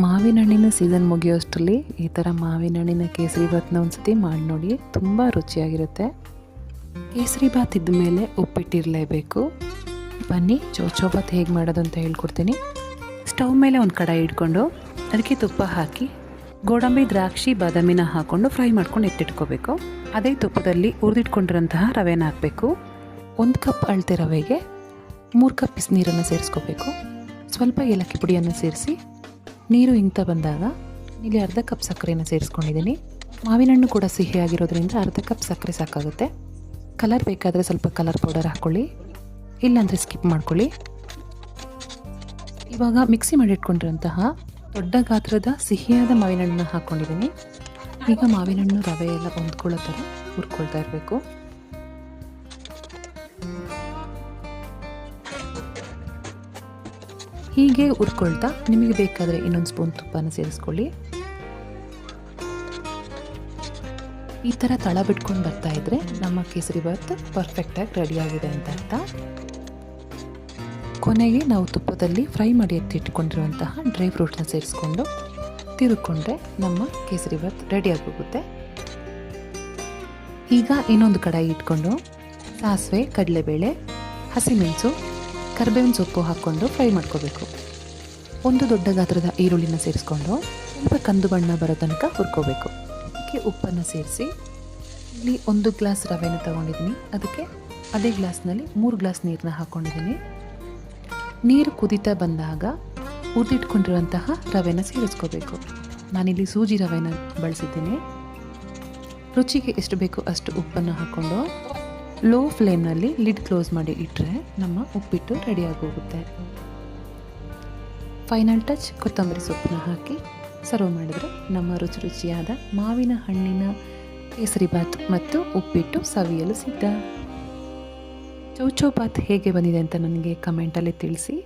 ಮಾವಿನ ಹಣ್ಣಿನ ಸೀಸನ್ ಮುಗಿಯೋಷ್ಟರಲ್ಲಿ ಈ ಥರ ಮಾವಿನ ಹಣ್ಣಿನ ಕೇಸರಿ ಭಾತ್ನ ಒಂದ್ಸತಿ ಮಾಡಿ ನೋಡಿ, ತುಂಬ ರುಚಿಯಾಗಿರುತ್ತೆ. ಕೇಸರಿ ಭಾತ್ ಇದ್ದ ಮೇಲೆ ಉಪ್ಪಿಟ್ಟಿರಲೇಬೇಕು. ಬನ್ನಿ ಚೌಚೌ ಭಾತ್ ಹೇಗೆ ಮಾಡೋದು ಅಂತ ಹೇಳ್ಕೊಡ್ತೀನಿ. ಸ್ಟವ್ ಮೇಲೆ ಒಂದು ಕಡಾಯಿ ಇಟ್ಕೊಂಡು ಅದಕ್ಕೆ ತುಪ್ಪ ಹಾಕಿ ಗೋಡಂಬಿ, ದ್ರಾಕ್ಷಿ, ಬಾದಾಮಿನ ಹಾಕ್ಕೊಂಡು ಫ್ರೈ ಮಾಡ್ಕೊಂಡು ಎತ್ತಿಟ್ಕೋಬೇಕು. ಅದೇ ತುಪ್ಪದಲ್ಲಿ ಹುರಿದಿಟ್ಕೊಂಡಿರೋಂತಹ ರವೆನ ಹಾಕಬೇಕು. 1 ಕಪ್ ಅಳತೆ ರವೆಗೆ 3 ಕಪ್ ಬಿಸಿನೀರನ್ನು ಸೇರಿಸ್ಕೋಬೇಕು. ಸ್ವಲ್ಪ ಏಲಕ್ಕಿ ಪುಡಿಯನ್ನು ಸೇರಿಸಿ ನೀರು ಇಂತ ಬಂದಾಗ ಇಲ್ಲಿ ಅರ್ಧ ಕಪ್ ಸಕ್ಕರೆಯನ್ನು ಸೇರಿಸ್ಕೊಂಡಿದ್ದೀನಿ. ಮಾವಿನ ಹಣ್ಣು ಕೂಡ ಸಿಹಿಯಾಗಿರೋದ್ರಿಂದ ಅರ್ಧ ಕಪ್ ಸಕ್ಕರೆ ಸಾಕಾಗುತ್ತೆ. ಕಲರ್ ಬೇಕಾದರೆ ಸ್ವಲ್ಪ ಕಲರ್ ಪೌಡರ್ ಹಾಕ್ಕೊಳ್ಳಿ, ಇಲ್ಲಾಂದರೆ ಸ್ಕಿಪ್ ಮಾಡ್ಕೊಳ್ಳಿ. ಇವಾಗ ಮಿಕ್ಸಿ ಮಾಡಿಟ್ಕೊಂಡಿರೋಂತಹ ದೊಡ್ಡ ಗಾತ್ರದ ಸಿಹಿಯಾದ ಮಾವಿನ ಹಣ್ಣನ್ನ ಹಾಕ್ಕೊಂಡಿದ್ದೀನಿ. ಈಗ ಮಾವಿನ ಹಣ್ಣು ರವೆ ಎಲ್ಲ ಹೊಂದ್ಕೊಳ್ಳೋ ಥರ ಹುರ್ಕೊಳ್ತಾ ಇರಬೇಕು. ಹೀಗೆ ಹುರ್ಕೊಳ್ತಾ ನಿಮಗೆ ಬೇಕಾದರೆ ಇನ್ನೊಂದು ಸ್ಪೂನ್ ತುಪ್ಪನ ಸೇರಿಸ್ಕೊಳ್ಳಿ. ಈ ಥರ ತಳ ಬಿಟ್ಕೊಂಡು ಬರ್ತಾ ಇದ್ರೆ ನಮ್ಮ ಕೇಸರಿ ಭಾತ್ ಪರ್ಫೆಕ್ಟಾಗಿ ರೆಡಿಯಾಗಿದೆ ಅಂತ ಅರ್ಥ. ಕೊನೆಗೆ ನಾವು ತುಪ್ಪದಲ್ಲಿ ಫ್ರೈ ಮಾಡಿ ಎತ್ತಿಟ್ಕೊಂಡಿರುವಂತಹ ಡ್ರೈ ಫ್ರೂಟ್ಸ್ನ ಸೇರಿಸ್ಕೊಂಡು ತಿರುಗಿಕೊಂಡ್ರೆ ನಮ್ಮ ಕೇಸರಿ ಭಾತ್ ರೆಡಿಯಾಗಿ ಹೋಗುತ್ತೆ. ಈಗ ಇನ್ನೊಂದು ಕಡಾಯಿ ಇಟ್ಕೊಂಡು ಸಾಸಿವೆ, ಕಡಲೆಬೇಳೆ, ಹಸಿಮೆಣಸು, ಕರಿಬೇವಿನ ಸೊಪ್ಪು ಹಾಕ್ಕೊಂಡು ಫ್ರೈ ಮಾಡ್ಕೋಬೇಕು. ಒಂದು ದೊಡ್ಡ ಗಾತ್ರದ ಈರುಳ್ಳಿನ ಸೇರಿಸ್ಕೊಂಡು ಸ್ವಲ್ಪ ಕಂದು ಬಣ್ಣ ಬರೋ ತನಕ ಹುರ್ಕೋಬೇಕು. ಅದಕ್ಕೆ ಉಪ್ಪನ್ನು ಸೇರಿಸಿ ಇಲ್ಲಿ 1 ಗ್ಲಾಸ್ ರವೆನ ತೊಗೊಂಡಿದ್ದೀನಿ. ಅದಕ್ಕೆ ಅದೇ ಗ್ಲಾಸ್ನಲ್ಲಿ 3 ಗ್ಲಾಸ್ ನೀರನ್ನ ಹಾಕ್ಕೊಂಡಿದ್ದೀನಿ. ನೀರು ಕುದೀತಾ ಬಂದಾಗ ಹುರಿದಿಟ್ಕೊಂಡಿರುವಂತಹ ರವೆನ ಸೇರಿಸ್ಕೋಬೇಕು. ನಾನಿಲ್ಲಿ ಸೂಜಿ ರವೆನ ಬಳಸಿದ್ದೀನಿ. ರುಚಿಗೆ ಎಷ್ಟು ಬೇಕೋ ಅಷ್ಟು ಉಪ್ಪನ್ನು ಹಾಕ್ಕೊಂಡು ಲೋ ಫ್ಲೇಮ್ನಲ್ಲಿ ಲಿಡ್ ಕ್ಲೋಸ್ ಮಾಡಿ ಇಟ್ಟರೆ ನಮ್ಮ ಉಪ್ಪಿಟ್ಟು ರೆಡಿಯಾಗಿ ಹೋಗುತ್ತೆ. ಫೈನಲ್ ಟಚ್ ಕೊತ್ತಂಬರಿ ಸೊಪ್ಪನ್ನ ಹಾಕಿ ಸರ್ವ್ ಮಾಡಿದರೆ ನಮ್ಮ ರುಚಿಯಾದ ಮಾವಿನ ಹಣ್ಣಿನ ಕೇಸರಿ ಭಾತ್ ಮತ್ತು ಉಪ್ಪಿಟ್ಟು ಸವಿಯಲು ಸಿದ್ಧ. ಚೌಚೌ ಭಾತ್ ಹೇಗೆ ಬಂದಿದೆ ಅಂತ ನನಗೆ ಕಮೆಂಟಲ್ಲಿ ತಿಳಿಸಿ.